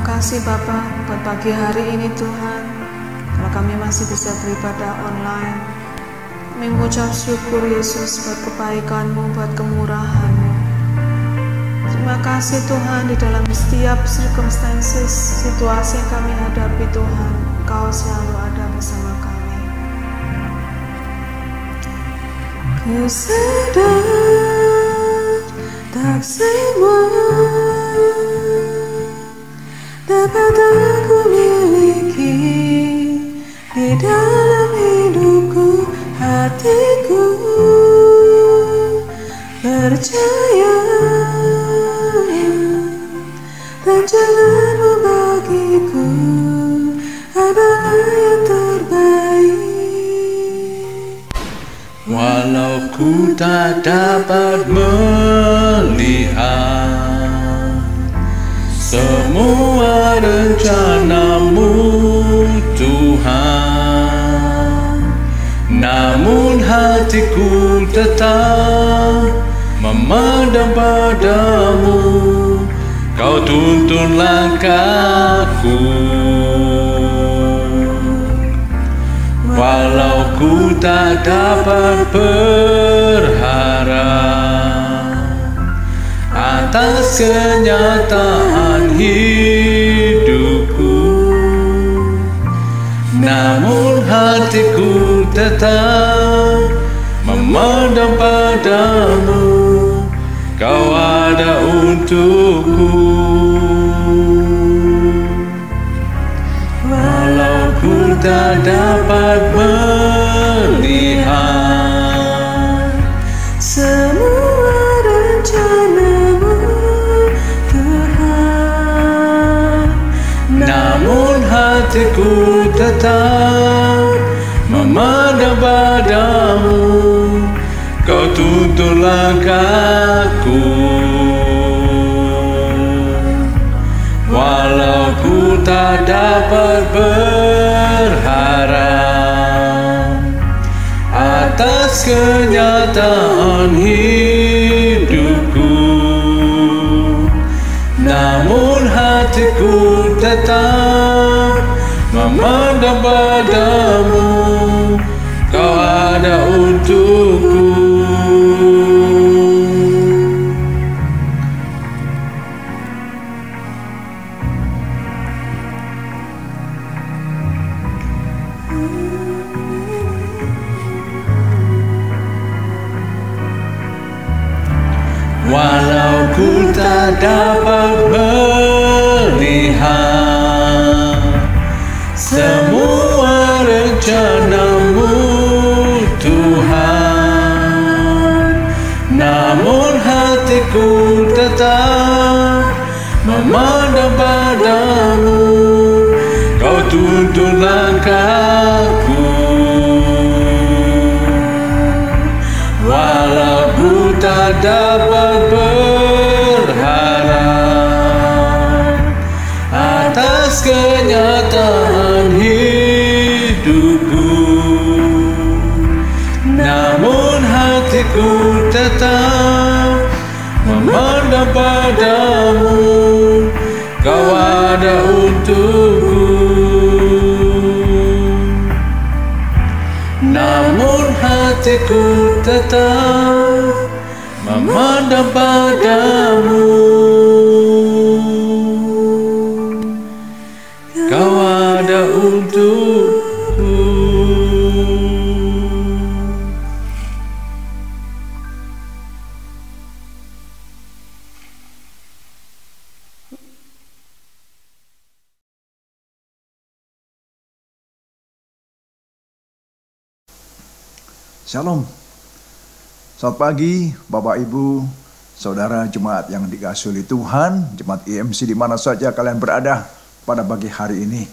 kasih Bapa buat pagi hari ini Tuhan. Kalau kami masih bisa beribadah online, kami mengucap syukur Yesus buat kebaikan-Mu, buat kemurahan-Mu. Terima kasih Tuhan, di dalam setiap circumstances, situasi yang kami hadapi Tuhan, Kau selalu ada bersama kami. Ku sadar tak semua dapat aku miliki di dalam hidupku, hatiku percaya rancangan-Mu bagiku adalah yang terbaik. Walau ku tak dapat melihat semua rencana-Mu Tuhan, namun hatiku tetap memandang padamu. Kau tuntun langkahku. Walau ku tak dapat berharap atas kenyataan hidupku, namun hatiku tetap memandang padamu. Kau ada untukku. Walau ku tak dapat melihat semua rencana-Mu Tuhan, namun hatiku tetap memandang padamu. Kau tuntun langkahku. Walau ku tak dapat berharap atas kenyataan hidupku, namun hatiku tetap memandang padamu. Kau ada untukku. Walau ku tak dapat melihat semua rencana-Mu Tuhan, namun hatiku tetap memandang padamu. Kau tuntun langkahku. Walau ku tak dapat berharap atas kenyataan hidupku, namun hatiku tetap memandang padamu. Kau ada untukku. Namun hatiku tetap memandang padamu. Kau ada untukku. Shalom. Selamat pagi Bapak Ibu, Saudara jemaat yang dikasihi oleh Tuhan, jemaat IMC di mana saja kalian berada pada pagi hari ini.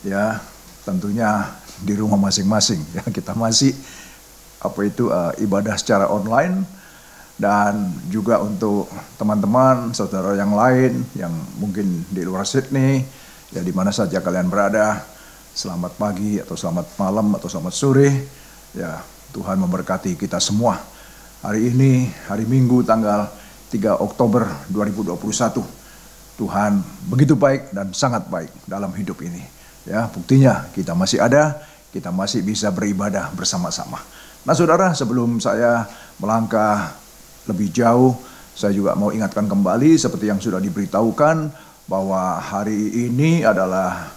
Ya, tentunya di rumah masing-masing. Ya, kita masih ibadah secara online, dan juga untuk teman-teman, saudara yang lain yang mungkin di luar Sydney, ya di mana saja kalian berada. Selamat pagi atau selamat malam atau selamat sore. Ya, Tuhan memberkati kita semua. Hari ini, hari Minggu tanggal 3 Oktober 2021. Tuhan begitu baik dan sangat baik dalam hidup ini. Ya, buktinya kita masih ada, kita masih bisa beribadah bersama-sama. Nah saudara, sebelum saya melangkah lebih jauh, saya juga mau ingatkan kembali seperti yang sudah diberitahukan bahwa hari ini adalah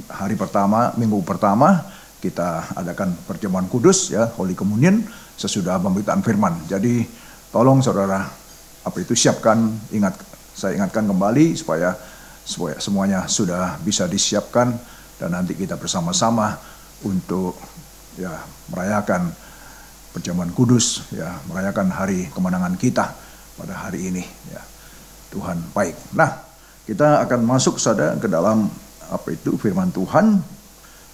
hari pertama, minggu pertama kita adakan perjamuan kudus ya, Holy Communion sesudah pemberitaan firman. Jadi tolong saudara siapkan, saya ingatkan kembali supaya semuanya sudah bisa disiapkan dan nanti kita bersama-sama untuk ya merayakan perjamuan kudus ya, merayakan hari kemenangan kita pada hari ini ya. Tuhan baik. Nah, kita akan masuk saudara ke dalam firman Tuhan.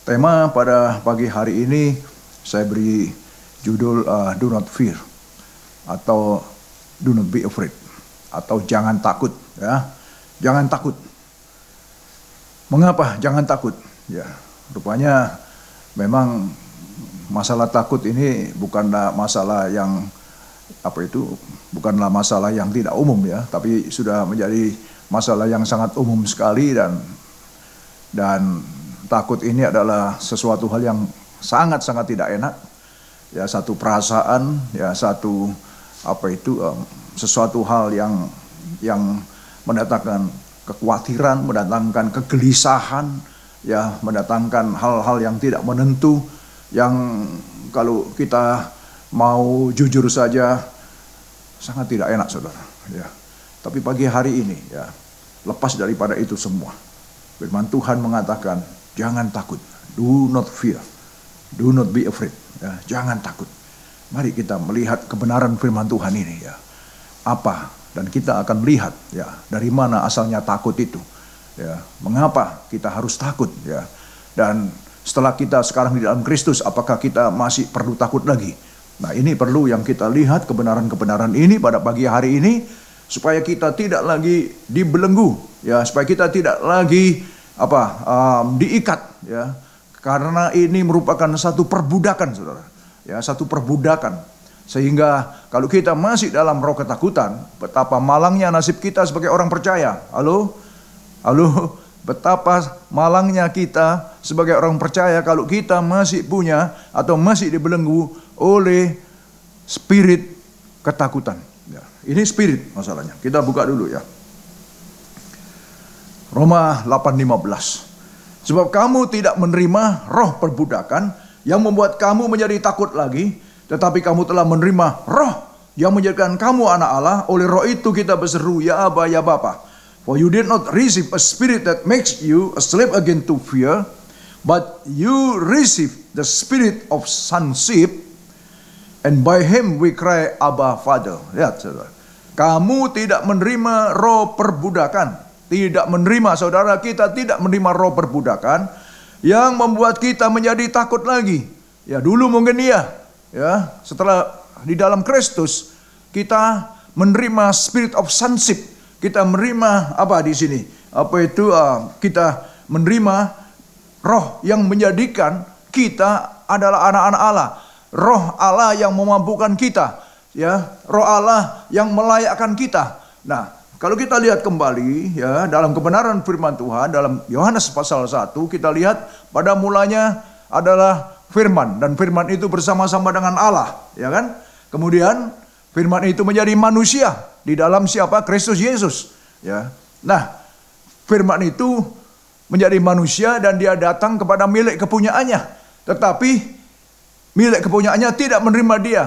Tema pada pagi hari ini saya beri judul Do Not Fear atau Do Not Be Afraid atau jangan takut ya. Jangan takut. Mengapa jangan takut? Ya, rupanya memang masalah takut ini bukanlah masalah yang bukanlah masalah yang tidak umum ya, tapi sudah menjadi masalah yang sangat umum sekali dan takut ini adalah sesuatu hal yang sangat-sangat tidak enak. Ya, satu perasaan, ya satu sesuatu hal yang mendatangkan kekhawatiran, mendatangkan kegelisahan, ya mendatangkan hal-hal yang tidak menentu, yang kalau kita mau jujur saja sangat tidak enak saudara ya. Tapi pagi hari ini ya, lepas daripada itu semua, firman Tuhan mengatakan jangan takut, do not fear, do not be afraid ya, jangan takut. Mari kita melihat kebenaran firman Tuhan ini ya, apa, dan kita akan lihat ya dari mana asalnya takut itu ya, mengapa kita harus takut ya, dan setelah kita sekarang di dalam Kristus, apakah kita masih perlu takut lagi? Nah, ini perlu yang kita lihat kebenaran-kebenaran ini pada pagi hari ini supaya kita tidak lagi dibelenggu, ya, supaya kita tidak lagi diikat, ya, karena ini merupakan satu perbudakan, saudara, ya, satu perbudakan. Sehingga kalau kita masih dalam roh ketakutan, betapa malangnya nasib kita sebagai orang percaya. Halo. Betapa malangnya kita sebagai orang percaya kalau kita masih punya atau masih dibelenggu oleh spirit ketakutan. Ya, ini spirit masalahnya. Kita buka dulu ya. Roma 8:15. Sebab kamu tidak menerima roh perbudakan yang membuat kamu menjadi takut lagi, tetapi kamu telah menerima roh yang menjadikan kamu anak Allah. Oleh roh itu kita berseru, ya Aba, ya Bapa. For you did not receive a spirit that makes you a slave again to fear, but you receive the spirit of sonship, and by him we cry, Abba, Father. Lihat saudara, kamu tidak menerima roh perbudakan, tidak menerima, saudara, kita tidak menerima roh perbudakan yang membuat kita menjadi takut lagi. Ya, dulu mungkin iya, ya, setelah di dalam Kristus kita menerima spirit of sonship. Kita menerima apa di sini? Kita menerima roh yang menjadikan kita adalah anak-anak Allah. Roh Allah yang memampukan kita, ya, roh Allah yang melayakkan kita. Nah, kalau kita lihat kembali ya dalam kebenaran firman Tuhan dalam Yohanes pasal 1, kita lihat pada mulanya adalah firman, dan firman itu bersama-sama dengan Allah, ya kan? Kemudian firman itu menjadi manusia di dalam siapa? Kristus Yesus. Ya. Nah, firman itu menjadi manusia dan dia datang kepada milik kepunyaannya. Tetapi milik kepunyaannya tidak menerima dia.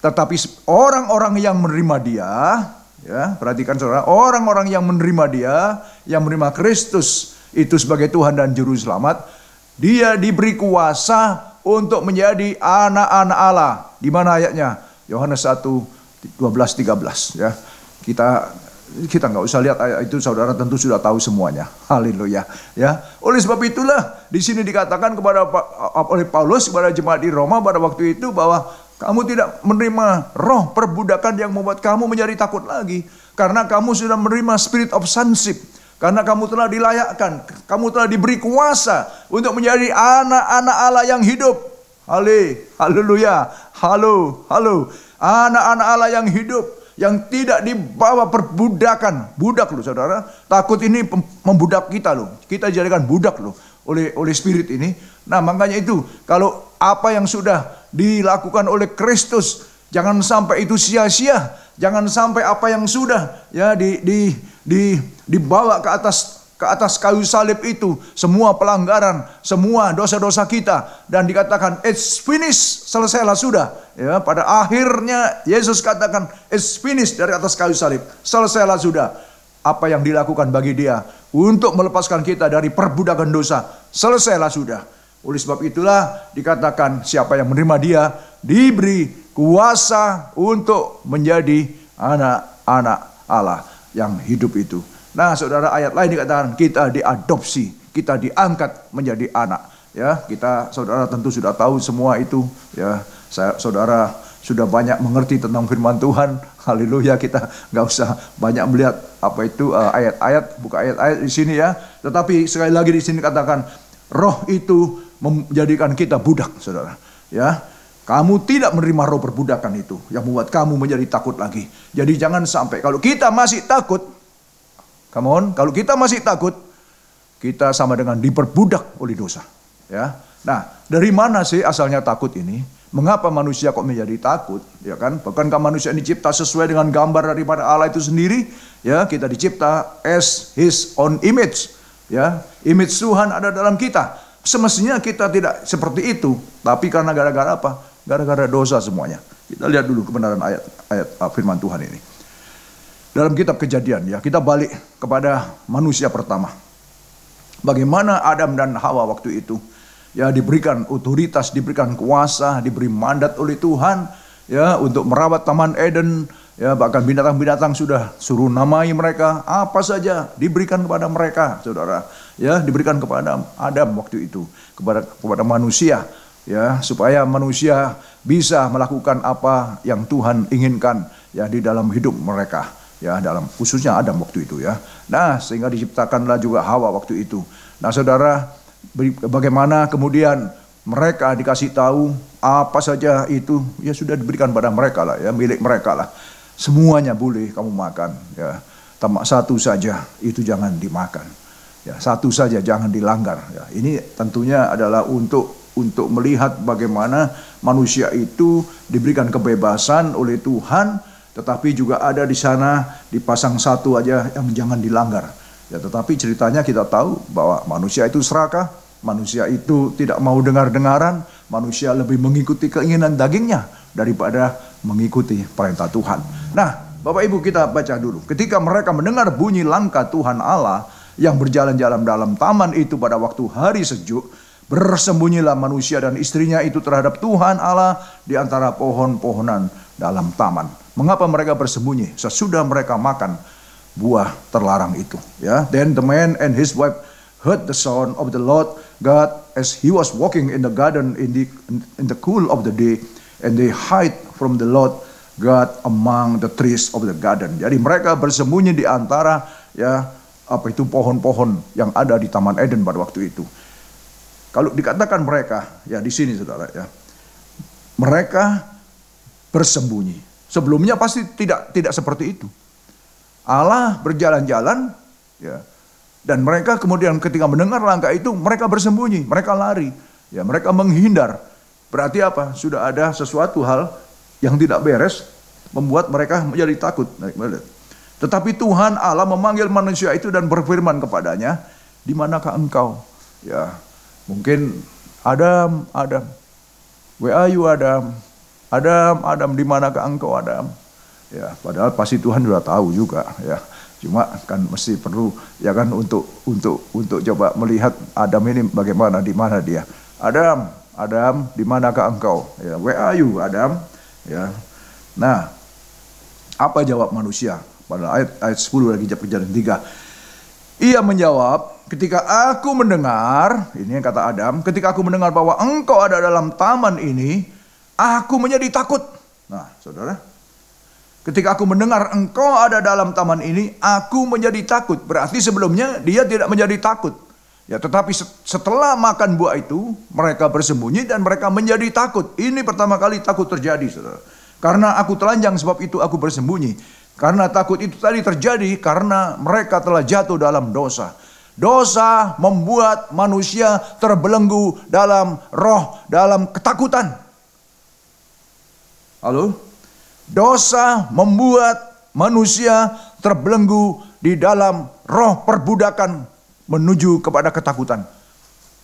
Tetapi orang-orang yang menerima dia, ya, perhatikan saudara, orang-orang yang menerima dia, yang menerima Kristus itu sebagai Tuhan dan Juru Selamat, dia diberi kuasa untuk menjadi anak-anak Allah. Di mana ayatnya? Yohanes 1:12-13 ya. Kita nggak usah lihat ayat itu, saudara tentu sudah tahu semuanya. Haleluya ya. Oleh sebab itulah di sini dikatakan oleh Paulus kepada jemaat di Roma pada waktu itu bahwa kamu tidak menerima roh perbudakan yang membuat kamu menjadi takut lagi, karena kamu sudah menerima spirit of sonship, karena kamu telah dilayakkan, kamu telah diberi kuasa untuk menjadi anak-anak Allah yang hidup. Haleluya. Halo. Anak-anak Allah yang hidup. yang tidak dibawa perbudakan. Budak loh saudara. Takut ini membudak kita loh. Kita dijadikan budak loh oleh spirit ini. Nah makanya itu, kalau apa yang sudah dilakukan oleh Kristus, jangan sampai itu sia-sia. Jangan sampai apa yang sudah ya dibawa ke atas kayu salib itu, semua pelanggaran, semua dosa-dosa kita, dan dikatakan it's finished, selesailah sudah. Ya, pada akhirnya Yesus katakan it's finished dari atas kayu salib, selesailah sudah. Apa yang dilakukan bagi dia untuk melepaskan kita dari perbudakan dosa, selesailah sudah. Oleh sebab itulah dikatakan siapa yang menerima dia diberi kuasa untuk menjadi anak-anak Allah yang hidup itu. Nah, saudara, ayat lain dikatakan kita diadopsi, kita diangkat menjadi anak. Ya, kita saudara tentu sudah tahu semua itu. Ya, saudara sudah banyak mengerti tentang firman Tuhan. Haleluya, kita nggak usah banyak melihat apa itu ayat-ayat, buka ayat-ayat di sini ya. Tetapi sekali lagi di sini katakan roh itu menjadikan kita budak, saudara. Ya, kamu tidak menerima roh perbudakan itu yang membuat kamu menjadi takut lagi. Jadi jangan sampai kalau kita masih takut, come on, kalau kita masih takut, kita sama dengan diperbudak oleh dosa. Ya, nah dari mana sih asalnya takut ini? Mengapa manusia kok menjadi takut? Ya kan, bukankah manusia ini dicipta sesuai dengan gambar daripada Allah itu sendiri? Ya, kita dicipta as His own image. Ya, image Tuhan ada dalam kita. Semestinya kita tidak seperti itu, tapi karena gara-gara apa? Gara-gara dosa semuanya. Kita lihat dulu kebenaran ayat firman Tuhan ini. Dalam kitab Kejadian ya, kita balik kepada manusia pertama. Bagaimana Adam dan Hawa waktu itu ya diberikan otoritas, diberikan kuasa, diberi mandat oleh Tuhan ya untuk merawat Taman Eden, ya bahkan binatang-binatang sudah suruh namai mereka, apa saja diberikan kepada mereka, saudara. Ya, diberikan kepada Adam waktu itu, kepada manusia ya, supaya manusia bisa melakukan apa yang Tuhan inginkan ya di dalam hidup mereka ya, dalam khususnya Adam waktu itu ya. Nah, sehingga diciptakanlah juga Hawa waktu itu. Nah, saudara, bagaimana kemudian mereka dikasih tahu apa saja itu ya sudah diberikan pada mereka lah ya, milik mereka lah. Semuanya boleh kamu makan ya. Tamak satu saja itu jangan dimakan. Ya, satu saja jangan dilanggar. Ya, ini tentunya adalah untuk melihat bagaimana manusia itu diberikan kebebasan oleh Tuhan, tetapi juga ada di sana dipasang satu aja yang jangan dilanggar. Ya, tetapi ceritanya kita tahu bahwa manusia itu serakah, manusia itu tidak mau dengar-dengaran, manusia lebih mengikuti keinginan dagingnya daripada mengikuti perintah Tuhan. Nah, Bapak Ibu kita baca dulu. Ketika mereka mendengar bunyi langkah Tuhan Allah yang berjalan-jalan dalam taman itu pada waktu hari sejuk, bersembunyilah manusia dan istrinya itu terhadap Tuhan Allah di antara pohon-pohonan dalam taman. Mengapa mereka bersembunyi? Sesudah mereka makan buah terlarang itu. Ya, then the man and his wife heard the sound of the Lord God as he was walking in the garden in the cool of the day, and they hide from the Lord God among the trees of the garden. Jadi mereka bersembunyi di antara ya apa itu pohon-pohon yang ada di Taman Eden pada waktu itu. Kalau dikatakan mereka ya di sini saudara ya, mereka bersembunyi. Sebelumnya pasti tidak seperti itu. Allah berjalan-jalan ya, dan mereka kemudian ketika mendengar langkah itu mereka bersembunyi, mereka lari, ya mereka menghindar. Berarti apa? Sudah ada sesuatu hal yang tidak beres membuat mereka menjadi takut. Tetapi Tuhan Allah memanggil manusia itu dan berfirman kepadanya, di manakah engkau? Ya, mungkin Adam, where are you Adam? Adam, di manakah engkau Adam? Ya, padahal pasti Tuhan sudah tahu juga ya. Cuma kan mesti perlu ya kan untuk coba melihat Adam ini bagaimana, di mana dia. Adam, di manakah engkau? Ya, where are you Adam? Ya. Nah, apa jawab manusia? Pada ayat 10 lagi Kejadian 3. Ia menjawab, ketika aku mendengar, ini yang kata Adam, ketika aku mendengar bahwa engkau ada dalam taman ini, aku menjadi takut. Nah, saudara, ketika aku mendengar engkau ada dalam taman ini, aku menjadi takut. Berarti sebelumnya dia tidak menjadi takut. Ya, tetapi setelah makan buah itu, mereka bersembunyi dan mereka menjadi takut. Ini pertama kali takut terjadi, saudara. Karena aku telanjang, sebab itu aku bersembunyi. Karena takut itu tadi terjadi karena mereka telah jatuh dalam dosa. Dosa membuat manusia terbelenggu dalam roh, dalam ketakutan. Halo? Dosa membuat manusia terbelenggu di dalam roh perbudakan menuju kepada ketakutan.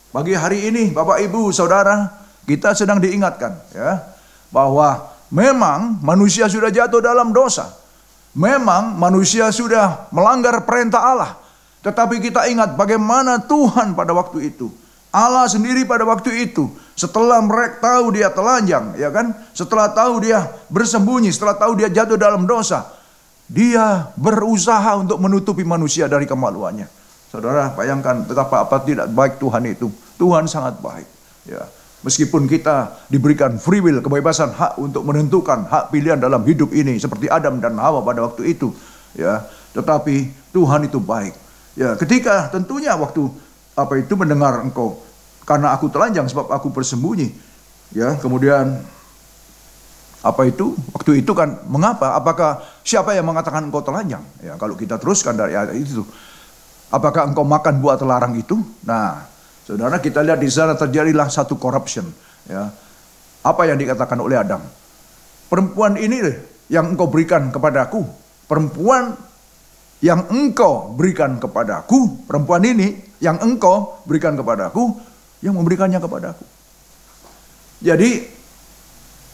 Pagi hari ini, Bapak, Ibu, Saudara, kita sedang diingatkan ya bahwa memang manusia sudah jatuh dalam dosa. Memang manusia sudah melanggar perintah Allah. Tetapi kita ingat bagaimana Tuhan pada waktu itu. Allah sendiri pada waktu itu, setelah mereka tahu dia telanjang, ya kan? Setelah tahu dia bersembunyi, setelah tahu dia jatuh dalam dosa, dia berusaha untuk menutupi manusia dari kemaluannya. Saudara, bayangkan betapa apa tidak baik Tuhan itu. Tuhan sangat baik. Ya. Meskipun kita diberikan free will, kebebasan hak untuk menentukan hak pilihan dalam hidup ini seperti Adam dan Hawa pada waktu itu, ya, tetapi Tuhan itu baik. Ya, ketika tentunya waktu mendengar engkau karena aku telanjang sebab aku bersembunyi, ya, kemudian waktu itu kan mengapa? Apakah siapa yang mengatakan engkau telanjang? Ya, kalau kita teruskan dari ayat itu, apakah engkau makan buah terlarang itu? Nah, saudara, kita lihat di sana terjadilah satu corruption. Ya. Apa yang dikatakan oleh Adam? Perempuan ini yang engkau berikan kepadaku. Perempuan yang engkau berikan kepadaku. Perempuan ini yang engkau berikan kepadaku. Yang memberikannya kepadaku. Jadi,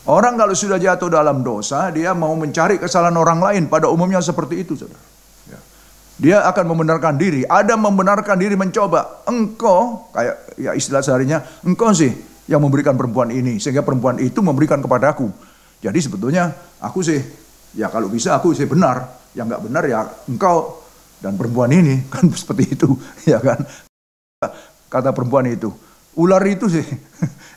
orang kalau sudah jatuh dalam dosa, dia mau mencari kesalahan orang lain. Pada umumnya seperti itu, saudara. Dia akan membenarkan diri. Adam membenarkan diri mencoba. Engkau, kayak ya istilah seharinya, engkau sih yang memberikan perempuan ini. Sehingga perempuan itu memberikan kepadaku. Jadi sebetulnya aku sih, ya kalau bisa aku sih benar. Yang nggak benar ya engkau dan perempuan ini. Kan seperti itu. Ya kan. Kata perempuan itu. Ular itu sih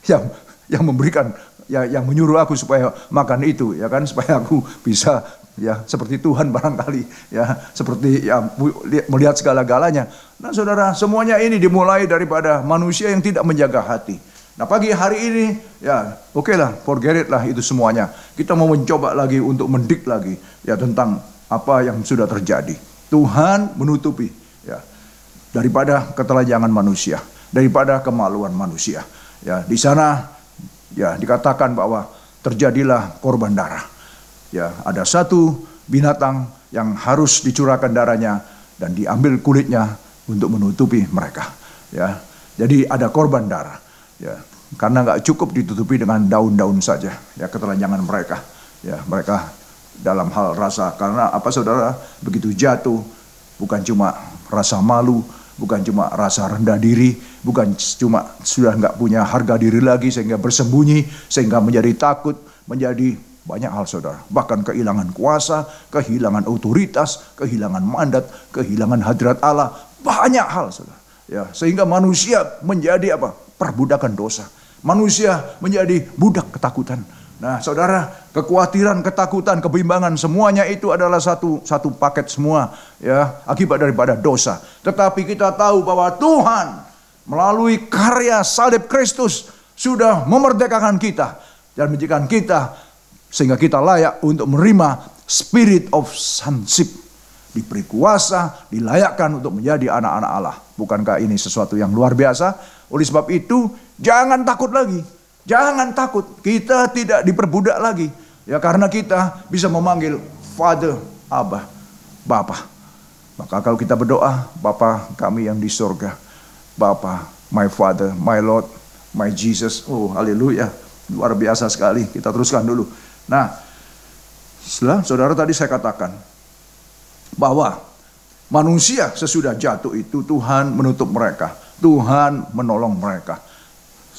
yang memberikan, ya, yang menyuruh aku supaya makan itu. Ya kan, supaya aku bisa ya seperti Tuhan barangkali, ya seperti ya melihat segala-galanya. Nah, saudara, semuanya ini dimulai daripada manusia yang tidak menjaga hati. Nah, pagi hari ini ya oke lah, forget it lah itu semuanya. Kita mau mencoba lagi untuk mendik lagi ya tentang apa yang sudah terjadi. Tuhan menutupi ya daripada ketelanjangan manusia, daripada kemaluan manusia. Ya, di sana ya dikatakan bahwa terjadilah korban darah. Ya, ada satu binatang yang harus dicurahkan darahnya dan diambil kulitnya untuk menutupi mereka. Ya, jadi ada korban darah. Ya, karena nggak cukup ditutupi dengan daun-daun saja. Ya, ketelanjangan mereka. Ya, mereka dalam hal rasa. Karena apa, saudara? Begitu jatuh, bukan cuma rasa malu, bukan cuma rasa rendah diri, bukan cuma sudah nggak punya harga diri lagi sehingga bersembunyi, sehingga menjadi takut, menjadi banyak hal, saudara. Bahkan kehilangan kuasa, kehilangan otoritas, kehilangan mandat, kehilangan hadirat Allah. Banyak hal, saudara. Ya, sehingga manusia menjadi apa? Perbudakan dosa. Manusia menjadi budak ketakutan. Nah, saudara, kekhawatiran, ketakutan, kebimbangan, semuanya itu adalah satu paket semua. Ya, akibat daripada dosa. Tetapi kita tahu bahwa Tuhan melalui karya salib Kristus sudah memerdekakan kita dan menjadikan kita sehingga kita layak untuk menerima spirit of sonship. Diberi kuasa, dilayakkan untuk menjadi anak-anak Allah. Bukankah ini sesuatu yang luar biasa? Oleh sebab itu, jangan takut lagi. Jangan takut. Kita tidak diperbudak lagi. Ya, karena kita bisa memanggil Father, Abba, Bapa. Maka kalau kita berdoa, Bapa kami yang di surga. Bapa, my Father, my Lord, my Jesus. Oh, haleluya. Luar biasa sekali. Kita teruskan dulu. Nah, setelah saudara tadi saya katakan bahwa manusia sesudah jatuh itu Tuhan menutup mereka, Tuhan menolong mereka.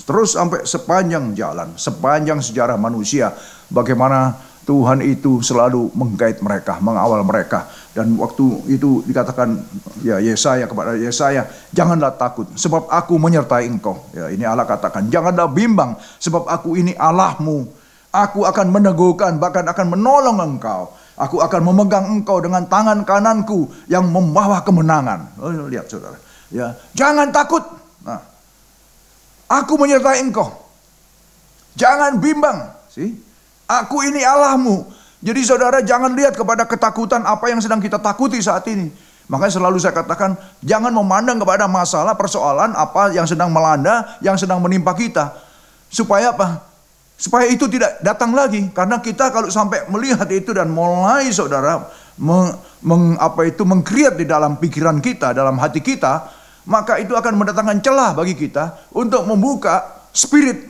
Terus sampai sepanjang jalan, sepanjang sejarah manusia, bagaimana Tuhan itu selalu menggait mereka, mengawal mereka. Dan waktu itu dikatakan ya Yesaya kepada Yesaya, janganlah takut sebab aku menyertai engkau. Ya, ini Allah katakan, janganlah bimbang sebab aku ini Allahmu. Aku akan meneguhkan, bahkan akan menolong engkau. Aku akan memegang engkau dengan tangan kananku yang membawa kemenangan. Oh, lihat, saudara. Ya, jangan takut. Nah, aku menyertai engkau. Jangan bimbang. Aku ini Allahmu. Jadi saudara jangan lihat kepada ketakutan apa yang sedang kita takuti saat ini. Makanya selalu saya katakan, jangan memandang kepada masalah, persoalan apa yang sedang melanda, yang sedang menimpa kita. Supaya apa? Supaya itu tidak datang lagi. Karena kita kalau sampai melihat itu dan mulai saudara meng-create di dalam pikiran kita, dalam hati kita, maka itu akan mendatangkan celah bagi kita untuk membuka spirit.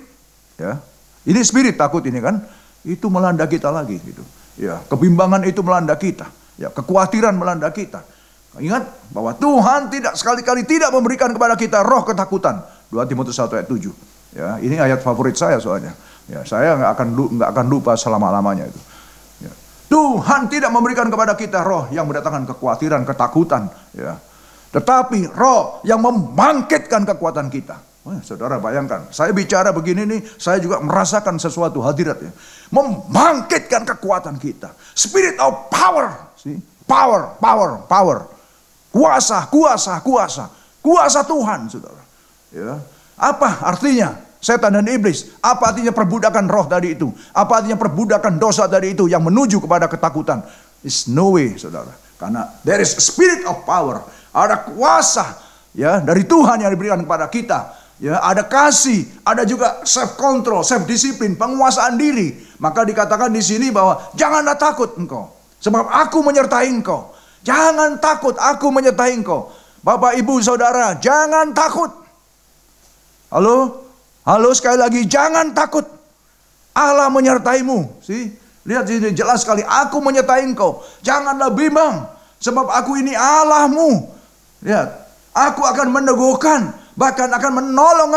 Ya, ini spirit takut ini kan, itu melanda kita lagi gitu. Ya, kebimbangan itu melanda kita. Ya, kekhawatiran melanda kita. Ingat bahwa Tuhan tidak sekali-kali tidak memberikan kepada kita roh ketakutan. 2 Timotius 1 ayat 7. Ya, ini ayat favorit saya soalnya. Ya, saya nggak akan lupa selama-lamanya itu. Ya. Tuhan tidak memberikan kepada kita roh yang mendatangkan kekhawatiran, ketakutan. Ya. Tetapi roh yang membangkitkan kekuatan kita. Saudara bayangkan, saya bicara begini nih, saya juga merasakan sesuatu hadirat ya. Membangkitkan kekuatan kita. Spirit of power. See? Power. Kuasa Tuhan, saudara. Ya. Apa artinya? Setan dan iblis. Apa artinya perbudakan roh tadi itu? Apa artinya perbudakan dosa tadi itu yang menuju kepada ketakutan? It's no way, saudara. Karena there is a spirit of power. Ada kuasa ya dari Tuhan yang diberikan kepada kita. Ya, ada kasih, ada juga self control, self disiplin, penguasaan diri. Maka dikatakan di sini bahwa janganlah takut engkau, sebab aku menyertai engkau. Jangan takut, aku menyertai engkau. Bapak, Ibu, Saudara, jangan takut. Halo sekali lagi, jangan takut. Allah menyertaimu. Lihat sini jelas sekali, aku menyertai engkau. Janganlah bimbang, sebab aku ini Allahmu. Lihat, aku akan meneguhkan, bahkan akan menolong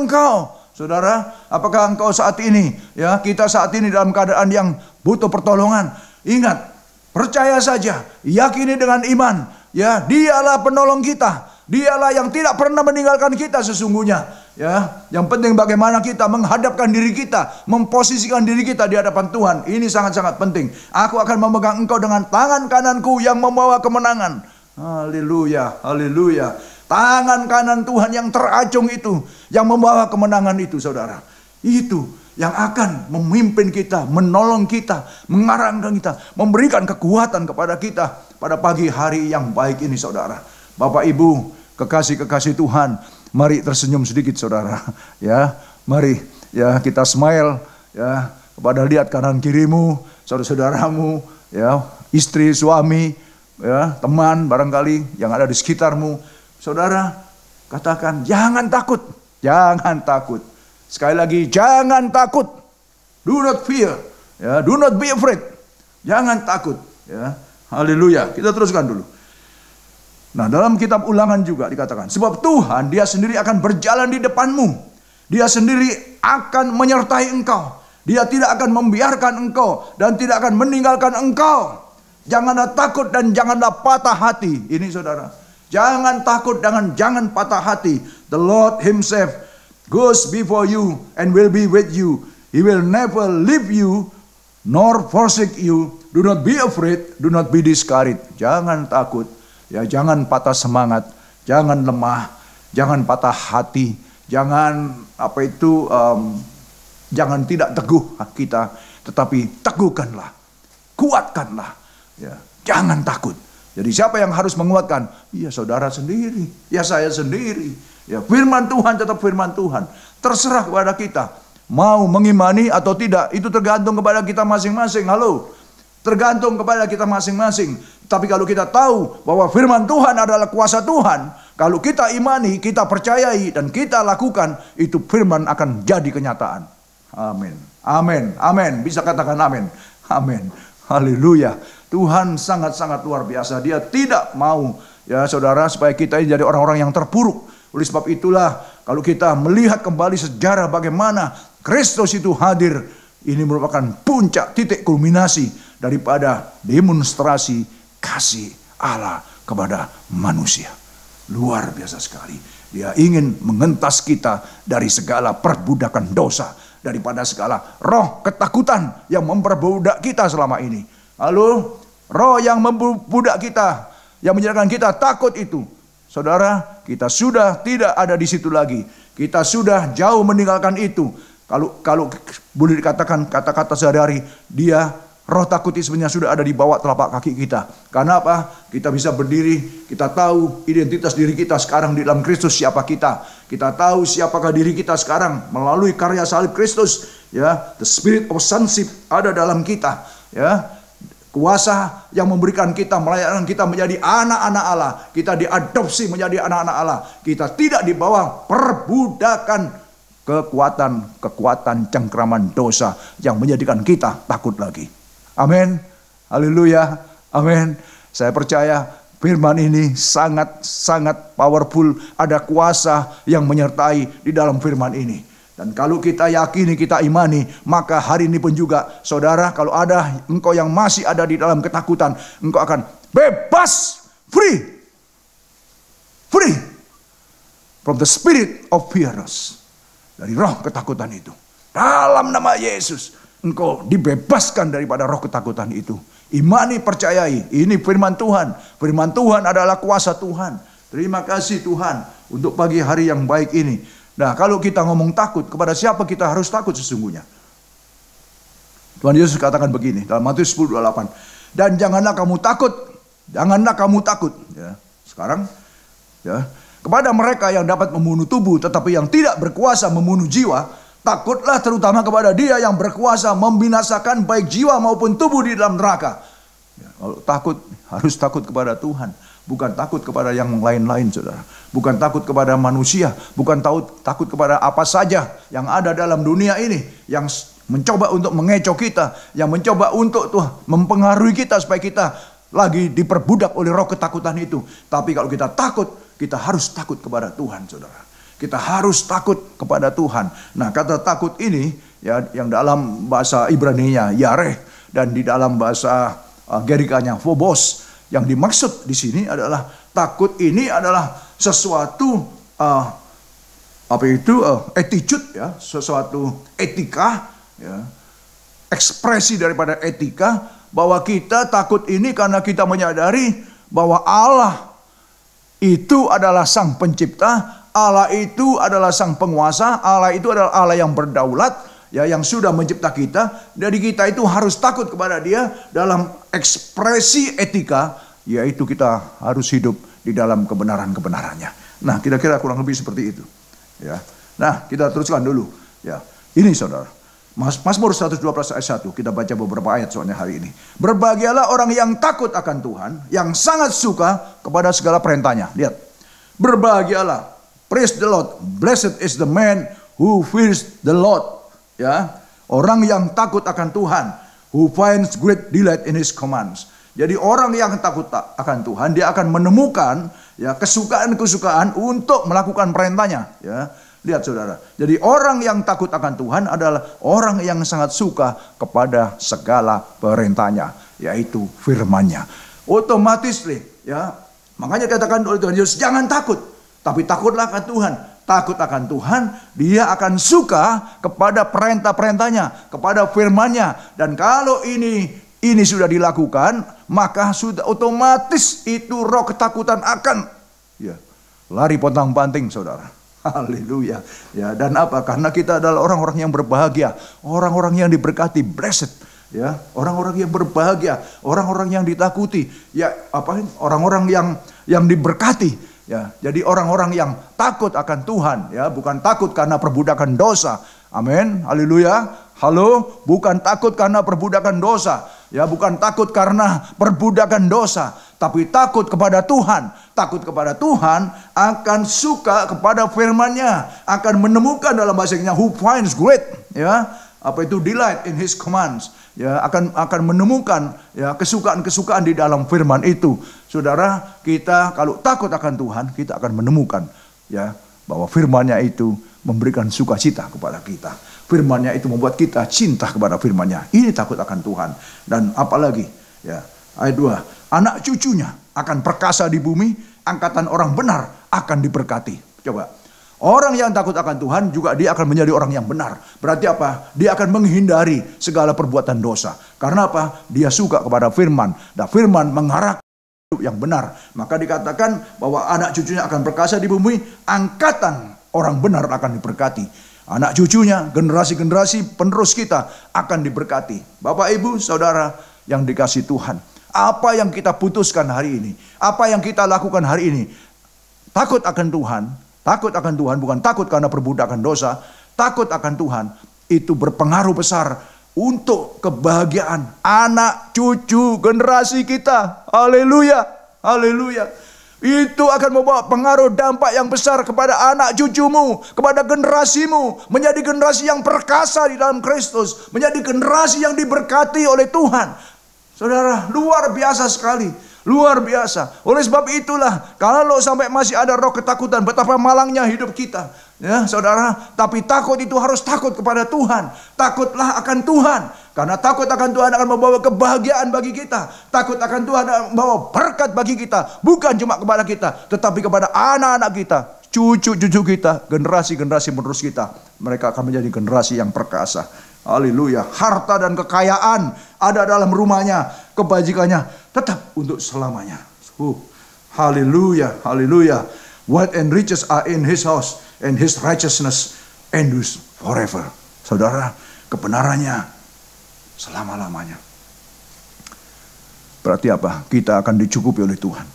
engkau. Saudara, apakah engkau saat ini, ya kita saat ini dalam keadaan yang butuh pertolongan? Ingat, percaya saja, yakini dengan iman, ya dialah penolong kita. Dialah yang tidak pernah meninggalkan kita sesungguhnya. Ya, yang penting bagaimana kita menghadapkan diri kita, memposisikan diri kita di hadapan Tuhan. Ini sangat-sangat penting. Aku akan memegang engkau dengan tangan kananku yang membawa kemenangan. Haleluya, haleluya. Tangan kanan Tuhan yang teracung itu, yang membawa kemenangan itu, saudara. Itu yang akan memimpin kita, menolong kita, mengarahkan kita, memberikan kekuatan kepada kita pada pagi hari yang baik ini, saudara. Bapak, Ibu, kekasih-kekasih Tuhan, mari tersenyum sedikit, saudara. Ya, mari ya kita smile ya kepada lihat kanan kirimu, saudara-saudaramu, ya, istri, suami, ya, teman barangkali yang ada di sekitarmu. Saudara, katakan jangan takut, jangan takut. Sekali lagi, jangan takut. Do not fear, ya, do not be afraid. Jangan takut, ya. Haleluya. Kita teruskan dulu. Nah, dalam kitab Ulangan juga dikatakan, sebab Tuhan dia sendiri akan berjalan di depanmu. Dia sendiri akan menyertai engkau. Dia tidak akan membiarkan engkau dan tidak akan meninggalkan engkau. Janganlah takut dan janganlah patah hati. Ini saudara, jangan takut dan jangan patah hati. The Lord himself goes before you and will be with you. He will never leave you nor forsake you. Do not be afraid, do not be discouraged. Jangan takut. Ya, jangan patah semangat, jangan lemah, jangan patah hati, jangan jangan tidak teguh kita, tetapi teguhkanlah, kuatkanlah, ya, jangan takut. Jadi siapa yang harus menguatkan? Ya saudara sendiri, ya saya sendiri. Ya, firman Tuhan tetap firman Tuhan. Terserah kepada kita, mau mengimani atau tidak, itu tergantung kepada kita masing-masing. Halo, tergantung kepada kita masing-masing. Tapi kalau kita tahu bahwa firman Tuhan adalah kuasa Tuhan, kalau kita imani, kita percayai, dan kita lakukan, itu firman akan jadi kenyataan. Amin. Amin. Amin. Bisa katakan amin. Amin. Haleluya. Tuhan sangat-sangat luar biasa. Dia tidak mau, ya saudara, supaya kita ini jadi orang-orang yang terpuruk. Oleh sebab itulah, kalau kita melihat kembali sejarah bagaimana Kristus itu hadir, ini merupakan puncak titik kulminasi daripada demonstrasi kasih Allah kepada manusia. Luar biasa sekali. Dia ingin mengentas kita dari segala perbudakan dosa, daripada segala roh ketakutan yang memperbudak kita selama ini. Lalu roh yang memperbudak kita, yang menjadikan kita takut itu, saudara, kita sudah tidak ada di situ lagi. Kita sudah jauh meninggalkan itu. Kalau boleh dikatakan kata-kata sehari-hari, roh takut itu sebenarnya sudah ada di bawah telapak kaki kita. Karena apa? Kita bisa berdiri, kita tahu identitas diri kita sekarang di dalam Kristus siapa kita. Kita tahu siapakah diri kita sekarang melalui karya salib Kristus. Ya, the spirit of sonship ada dalam kita. Ya, kuasa yang memberikan kita, melayani kita menjadi anak-anak Allah. Kita diadopsi menjadi anak-anak Allah. Kita tidak di bawah perbudakan kekuatan cengkraman dosa yang menjadikan kita takut lagi. Amin. Haleluya. Amin. Saya percaya firman ini sangat powerful. Ada kuasa yang menyertai di dalam firman ini. Dan kalau kita yakini, kita imani, maka hari ini pun juga, saudara, kalau ada engkau yang masih ada di dalam ketakutan, engkau akan bebas, free from the spirit of fearless. Dari roh ketakutan itu. Dalam nama Yesus, engkau dibebaskan daripada roh ketakutan itu. Imani, percayai, ini firman Tuhan. Firman Tuhan adalah kuasa Tuhan. Terima kasih Tuhan untuk pagi hari yang baik ini. Nah, kalau kita ngomong takut, kepada siapa kita harus takut sesungguhnya? Tuhan Yesus katakan begini dalam Matius 10:28. Dan janganlah kamu takut. Ya, sekarang, ya. Kepada mereka yang dapat membunuh tubuh tetapi yang tidak berkuasa membunuh jiwa, takutlah terutama kepada Dia yang berkuasa membinasakan baik jiwa maupun tubuh di dalam neraka. Ya, kalau takut, harus takut kepada Tuhan. Bukan takut kepada yang lain-lain, saudara. Bukan takut kepada manusia. Bukan takut kepada apa saja yang ada dalam dunia ini. Yang mencoba untuk mengecoh kita. Yang mencoba untuk mempengaruhi kita supaya kita lagi diperbudak oleh roh ketakutan itu. Tapi kalau kita takut, kita harus takut kepada Tuhan, saudara. Kita harus takut kepada Tuhan. Nah, kata takut ini, ya, yang dalam bahasa Ibrani-nya Yareh, dan di dalam bahasa Gerikanya Phobos. Yang dimaksud di sini adalah takut ini adalah sesuatu attitude, ya, sesuatu etika, ya, ekspresi daripada etika, bahwa kita takut ini karena kita menyadari bahwa Allah itu adalah sang pencipta, Allah itu adalah sang penguasa, Allah itu adalah Allah yang berdaulat, ya, yang sudah mencipta kita. Jadi kita itu harus takut kepada Dia dalam ekspresi etika, yaitu kita harus hidup di dalam kebenaran-kebenarannya. Nah, kira-kira kurang lebih seperti itu. Ya. Nah, kita teruskan dulu. Ya, ini saudara. Mazmur 112 ayat 1, kita baca beberapa ayat soalnya hari ini. Berbahagialah orang yang takut akan Tuhan, yang sangat suka kepada segala perintahnya. Lihat, berbahagialah, praise the Lord, blessed is the man who fears the Lord. Ya, orang yang takut akan Tuhan, who finds great delight in His commands. Jadi orang yang takut akan Tuhan, dia akan menemukan, ya, kesukaan-kesukaan untuk melakukan perintahnya. Ya. Lihat saudara, jadi orang yang takut akan Tuhan adalah orang yang sangat suka kepada segala perintahnya, yaitu firman-Nya. Otomatis, ya, makanya katakan oleh Tuhan Yesus, jangan takut, tapi takutlah akan Tuhan. Takut akan Tuhan, dia akan suka kepada perintah-perintahnya, kepada firman-Nya. Dan kalau ini sudah dilakukan, maka sudah otomatis itu roh ketakutan akan, ya, lari pontang-panting, saudara. Haleluya. Ya, dan apa? Karena kita adalah orang-orang yang berbahagia, orang-orang yang diberkati, blessed, ya, orang-orang yang berbahagia, orang-orang yang ditakuti, ya, orang-orang yang diberkati, ya. Jadi orang-orang yang takut akan Tuhan, ya, bukan takut karena perbudakan dosa. Amin. Haleluya. Halo, bukan takut karena perbudakan dosa, ya, bukan takut karena perbudakan dosa, tapi takut kepada Tuhan. Takut kepada Tuhan akan suka kepada firman-Nya, akan menemukan dalam bahasa Inggrisnya who finds great, ya, delight in His commands, ya, akan menemukan, ya, kesukaan-kesukaan di dalam firman itu. Saudara, kita kalau takut akan Tuhan, kita akan menemukan, ya, bahwa firman-Nya itu memberikan sukacita kepada kita. Firman-Nya itu membuat kita cinta kepada firman-Nya. Ini takut akan Tuhan. Dan apalagi, ya, ayat 2, anak cucunya akan perkasa di bumi, angkatan orang benar akan diberkati. Coba, orang yang takut akan Tuhan juga dia akan menjadi orang yang benar. Berarti apa? Dia akan menghindari segala perbuatan dosa. Karena apa? Dia suka kepada firman. Dan firman mengarah hidup yang benar. Maka dikatakan bahwa anak cucunya akan perkasa di bumi, angkatan orang benar akan diberkati. Anak cucunya, generasi-generasi penerus kita akan diberkati. Bapak, Ibu, Saudara yang dikasihi Tuhan. Apa yang kita putuskan hari ini? Apa yang kita lakukan hari ini? Takut akan Tuhan. Takut akan Tuhan, bukan takut karena perbudakan dosa. Takut akan Tuhan. Itu berpengaruh besar untuk kebahagiaan anak cucu generasi kita. Haleluya, haleluya. Itu akan membawa pengaruh dampak yang besar kepada anak cucumu, kepada generasimu, menjadi generasi yang perkasa di dalam Kristus, menjadi generasi yang diberkati oleh Tuhan. Saudara, luar biasa sekali. Luar biasa. Oleh sebab itulah, kalau sampai masih ada roh ketakutan, betapa malangnya hidup kita. Ya, saudara, tapi takut itu harus takut kepada Tuhan. Takutlah akan Tuhan. Karena takut akan Tuhan akan membawa kebahagiaan bagi kita. Takut akan Tuhan akan membawa berkat bagi kita. Bukan cuma kepada kita, tetapi kepada anak-anak kita, cucu-cucu kita, generasi-generasi penerus kita. Mereka akan menjadi generasi yang perkasa. Haleluya. Harta dan kekayaan ada dalam rumahnya, kebajikannya tetap untuk selamanya. Haleluya, haleluya. Wealth and riches are in his house, and his righteousness endures forever. Saudara, kebenarannya selama-lamanya. Berarti apa? Kita akan dicukupi oleh Tuhan.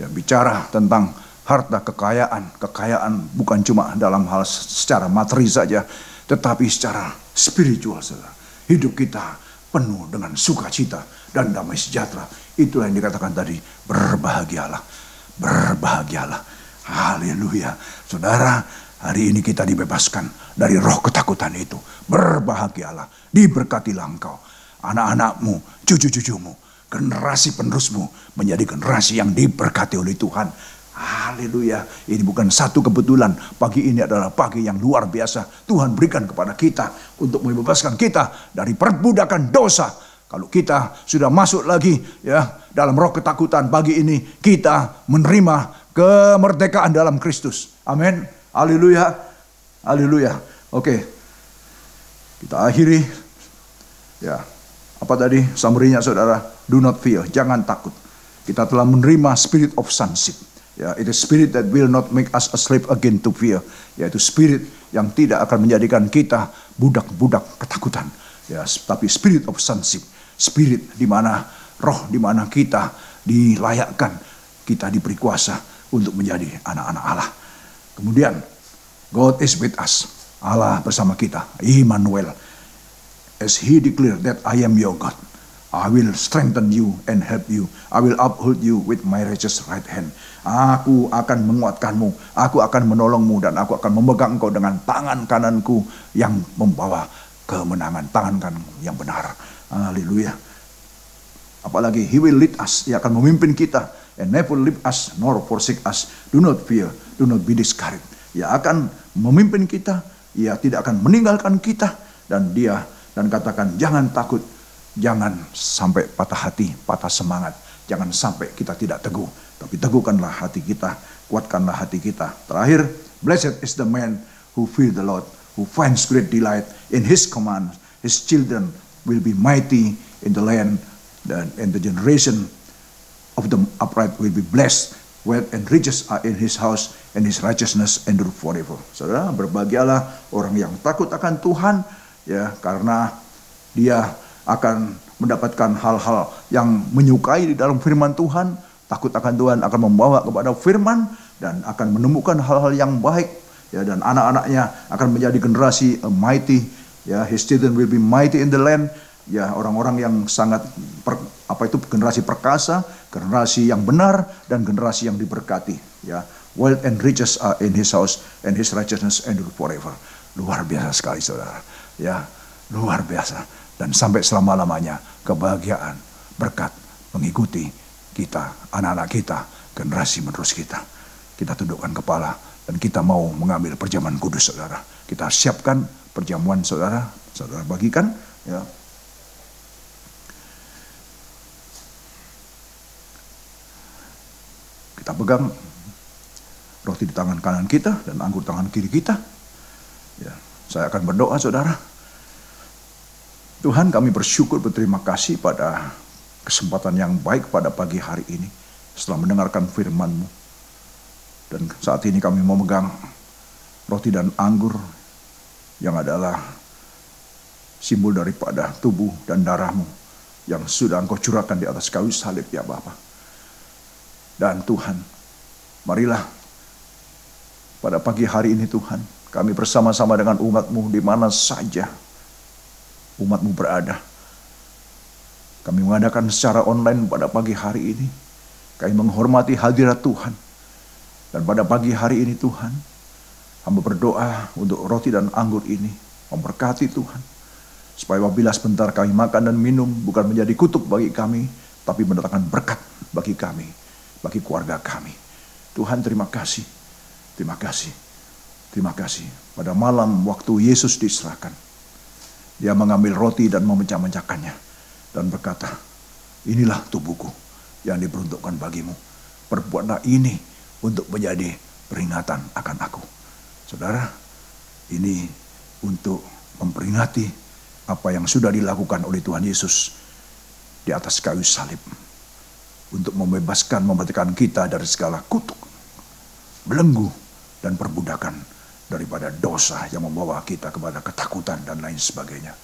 Ya, bicara tentang harta, kekayaan. Kekayaan bukan cuma dalam hal secara materi saja, tetapi secara spiritual, saudara. Hidup kita penuh dengan sukacita dan damai sejahtera. Itulah yang dikatakan tadi, berbahagialah. Berbahagialah. Haleluya. Saudara, hari ini kita dibebaskan dari roh ketakutan itu. Berbahagialah. Diberkatilah engkau. Anak-anakmu, cucu-cucumu, generasi penerusmu menjadi generasi yang diberkati oleh Tuhan. Haleluya. Ini bukan satu kebetulan. Pagi ini adalah pagi yang luar biasa. Tuhan berikan kepada kita untuk membebaskan kita dari perbudakan dosa. Kalau kita sudah masuk lagi ya dalam roh ketakutan, pagi ini kita menerima kemerdekaan dalam Kristus. Amin. Haleluya. Haleluya. Oke. Kita akhiri. Ya. Apa tadi summary-nya, saudara? Do not fear. Jangan takut. Kita telah menerima spirit of sonship. Ya, it is spirit that will not make us a slave again to fear. Yaitu spirit yang tidak akan menjadikan kita budak-budak ketakutan. Ya, tapi spirit of sonship. Spirit di mana roh di mana kita dilayakkan, kita diberi kuasa untuk menjadi anak-anak Allah. Kemudian God is with us. Allah bersama kita. Immanuel. As he declared that I am your God. I will strengthen you and help you. I will uphold you with my righteous right hand. Aku akan menguatkanmu. Aku akan menolongmu dan aku akan memegang engkau dengan tangan kananku yang membawa kemenangan. Tangan kananku yang benar. Haleluya. Apalagi he will lead us. Dia akan memimpin kita. And never leave us nor forsake us. Do not fear. Do not be discouraged. Dia akan memimpin kita. Dia tidak akan meninggalkan kita. Dan katakan jangan takut. Jangan sampai patah hati, patah semangat. Jangan sampai kita tidak teguh. Tapi teguhkanlah hati kita, kuatkanlah hati kita. Terakhir, blessed is the man who fear the Lord, who finds great delight in his command. His children will be mighty in the land, and the generation of the upright will be blessed. Wealth and riches are in his house, and his righteousness endure forever. Saudara, berbahagialah orang yang takut akan Tuhan, ya, karena dia akan mendapatkan hal-hal yang menyukai di dalam firman Tuhan. Takut akan Tuhan akan membawa kepada firman dan akan menemukan hal-hal yang baik, ya, dan anak-anaknya akan menjadi generasi mighty, ya. His children will be mighty in the land, ya, orang-orang yang sangat generasi perkasa, generasi yang benar dan generasi yang diberkati, ya. Wealth and riches are in his house and his righteousness endure forever. Luar biasa sekali, saudara, ya, luar biasa. Dan sampai selama-lamanya kebahagiaan, berkat mengikuti kita, anak-anak kita, generasi menerus kita. Kita tundukkan kepala dan kita mau mengambil perjamuan kudus, saudara. Kita siapkan perjamuan, saudara. Saudara bagikan, ya. Kita pegang roti di tangan kanan kita dan anggur tangan kiri kita. Ya, saya akan berdoa, saudara. Tuhan, kami bersyukur, berterima kasih pada kesempatan yang baik pada pagi hari ini setelah mendengarkan firman-Mu. Dan saat ini kami memegang roti dan anggur yang adalah simbol daripada tubuh dan darahmu yang sudah Engkau curahkan di atas kayu salib, ya Bapa. Dan Tuhan, marilah pada pagi hari ini Tuhan, kami bersama-sama dengan umat-Mu di mana saja umat-Mu berada. Kami mengadakan secara online pada pagi hari ini. Kami menghormati hadirat Tuhan. Dan pada pagi hari ini Tuhan, hamba berdoa untuk roti dan anggur ini. Memberkati Tuhan. Supaya apabila sebentar kami makan dan minum, bukan menjadi kutuk bagi kami, tapi mendatangkan berkat bagi kami, bagi keluarga kami. Tuhan, terima kasih. Terima kasih. Terima kasih. Pada malam waktu Yesus diserahkan, Dia mengambil roti dan memecah-mecahkannya. Dan berkata, inilah tubuhku yang diperuntukkan bagimu. Perbuatlah ini untuk menjadi peringatan akan aku. Saudara, ini untuk memperingati apa yang sudah dilakukan oleh Tuhan Yesus di atas kayu salib. Untuk membebaskan, memerdekakan kita dari segala kutuk, belenggu, dan perbudakan daripada dosa yang membawa kita kepada ketakutan dan lain sebagainya.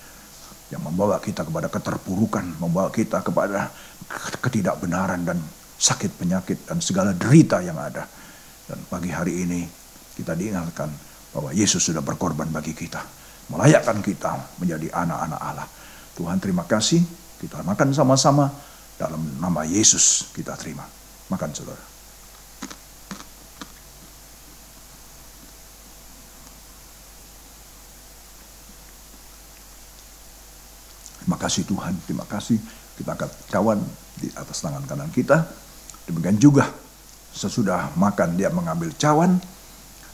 Yang membawa kita kepada keterpurukan, membawa kita kepada ketidakbenaran dan sakit penyakit dan segala derita yang ada. Dan pagi hari ini kita diingatkan bahwa Yesus sudah berkorban bagi kita, melayakkan kita menjadi anak-anak Allah. Tuhan, terima kasih. Kita makan sama-sama dalam nama Yesus kita terima. Makan, saudara. Terima kasih Tuhan, terima kasih. Kita angkat cawan di atas tangan kanan kita. Demikian juga sesudah makan dia mengambil cawan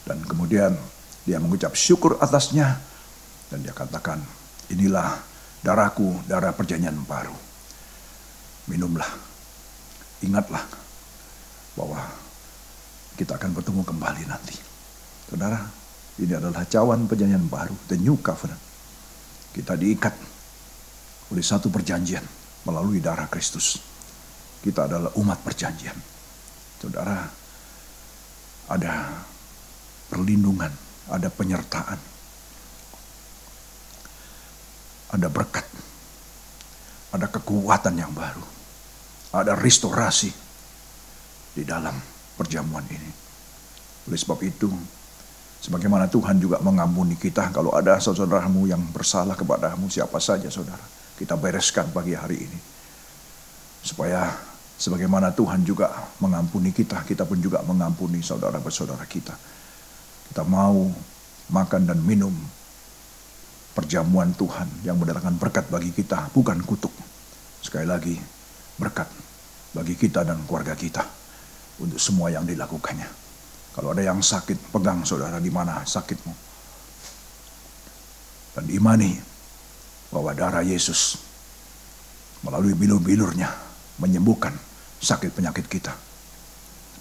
dan kemudian dia mengucap syukur atasnya dan dia katakan, inilah darahku, darah perjanjian baru. Minumlah, ingatlah bahwa kita akan bertemu kembali nanti. Saudara, ini adalah cawan perjanjian baru, the new covenant. Kita diikat oleh satu perjanjian melalui darah Kristus. Kita adalah umat perjanjian. Saudara, ada perlindungan, ada penyertaan, ada berkat, ada kekuatan yang baru, ada restorasi di dalam perjamuan ini. Oleh sebab itu, sebagaimana Tuhan juga mengampuni kita, kalau ada saudaramu yang bersalah kepadamu, siapa saja saudara, kita bereskan pagi hari ini. Supaya sebagaimana Tuhan juga mengampuni kita, kita pun juga mengampuni saudara-saudara kita. Kita mau makan dan minum perjamuan Tuhan yang mendatangkan berkat bagi kita, bukan kutuk. Sekali lagi, berkat bagi kita dan keluarga kita untuk semua yang dilakukannya. Kalau ada yang sakit, pegang saudara di mana sakitmu. Dan imani bahwa darah Yesus melalui bilur-bilurnya menyembuhkan sakit penyakit kita.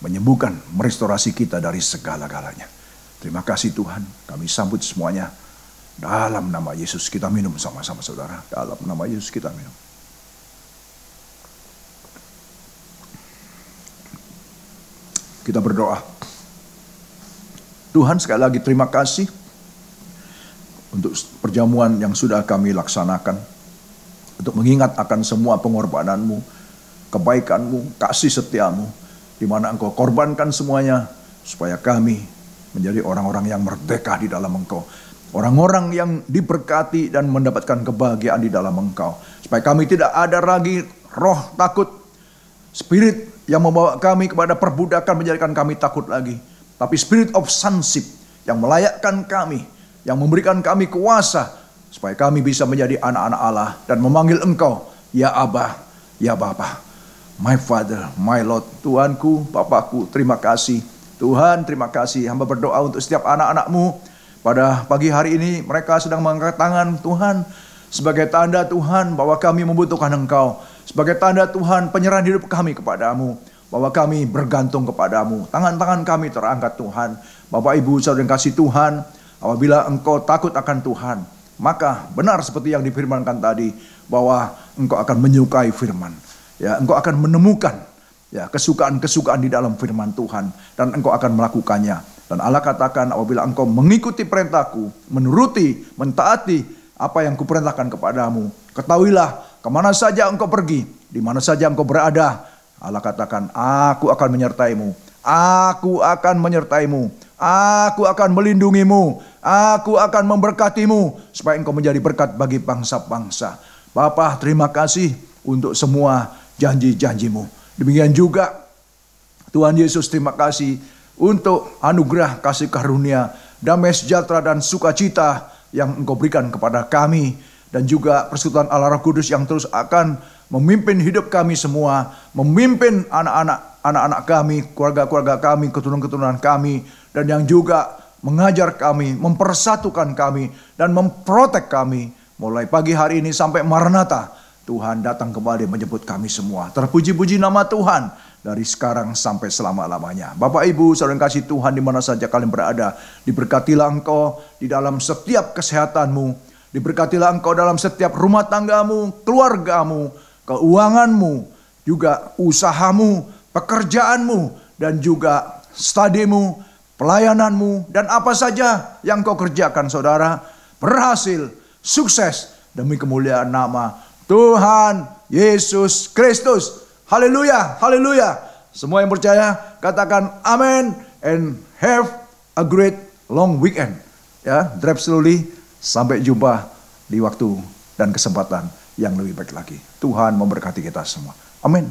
Menyembuhkan, merestorasi kita dari segala-galanya. Terima kasih Tuhan, kami sambut semuanya. Dalam nama Yesus kita minum sama-sama saudara. Dalam nama Yesus kita minum. Kita berdoa. Tuhan, sekali lagi terima kasih untuk perjamuan yang sudah kami laksanakan. Untuk mengingat akan semua pengorbananmu, kebaikanmu, kasih setiamu. Di mana Engkau korbankan semuanya. Supaya kami menjadi orang-orang yang merdeka di dalam Engkau. Orang-orang yang diberkati dan mendapatkan kebahagiaan di dalam Engkau. Supaya kami tidak ada lagi roh takut. Spirit yang membawa kami kepada perbudakan menjadikan kami takut lagi. Tapi spirit of sonship yang melayakkan kami, yang memberikan kami kuasa supaya kami bisa menjadi anak-anak Allah dan memanggil Engkau, ya Abba, ya Bapa, my Father, my Lord, Tuhanku, Bapakku, terima kasih. Tuhan, terima kasih. Hamba berdoa untuk setiap anak-anak-Mu pada pagi hari ini. Mereka sedang mengangkat tangan Tuhan sebagai tanda Tuhan bahwa kami membutuhkan Engkau. Sebagai tanda Tuhan penyerahan hidup kami kepadamu. Bahwa kami bergantung kepadamu. Tangan-tangan kami terangkat Tuhan. Bapak Ibu saudara yang kasih Tuhan. Apabila engkau takut akan Tuhan. Maka benar seperti yang difirmankan tadi. Bahwa engkau akan menyukai firman. Ya, engkau akan menemukan ya kesukaan-kesukaan di dalam firman Tuhan. Dan engkau akan melakukannya. Dan Allah katakan, apabila engkau mengikuti perintahku, menuruti, mentaati apa yang kuperintahkan kepadamu, ketahuilah kemana saja engkau pergi, di mana saja engkau berada, Allah katakan, aku akan menyertaimu, aku akan menyertaimu, aku akan melindungimu, aku akan memberkatimu, supaya engkau menjadi berkat bagi bangsa-bangsa. Bapa, terima kasih untuk semua janji-janjimu. Demikian juga Tuhan Yesus, terima kasih untuk anugerah kasih karunia, damai sejahtera dan sukacita yang engkau berikan kepada kami. Dan juga persekutuan Allah Roh Kudus yang terus akan memimpin hidup kami semua, memimpin anak-anak kami, keluarga-keluarga kami, keturunan-keturunan kami, dan yang juga mengajar kami, mempersatukan kami, dan memprotek kami. Mulai pagi hari ini sampai Maranatha, Tuhan datang kembali menjemput kami semua. Terpuji-puji nama Tuhan dari sekarang sampai selama-lamanya. Bapak Ibu, saudara yang kasih Tuhan, di mana saja kalian berada, diberkatilah engkau di dalam setiap kesehatanmu, diberkatilah engkau dalam setiap rumah tanggamu, keluargamu, keuanganmu, juga usahamu, pekerjaanmu, dan juga studimu, pelayananmu, dan apa saja yang kau kerjakan, saudara, berhasil, sukses, demi kemuliaan nama Tuhan Yesus Kristus. Haleluya, haleluya. Semua yang percaya katakan amin, and have a great long weekend. Ya, drive slowly. Sampai jumpa di waktu dan kesempatan yang lebih baik lagi. Tuhan memberkati kita semua. Amin.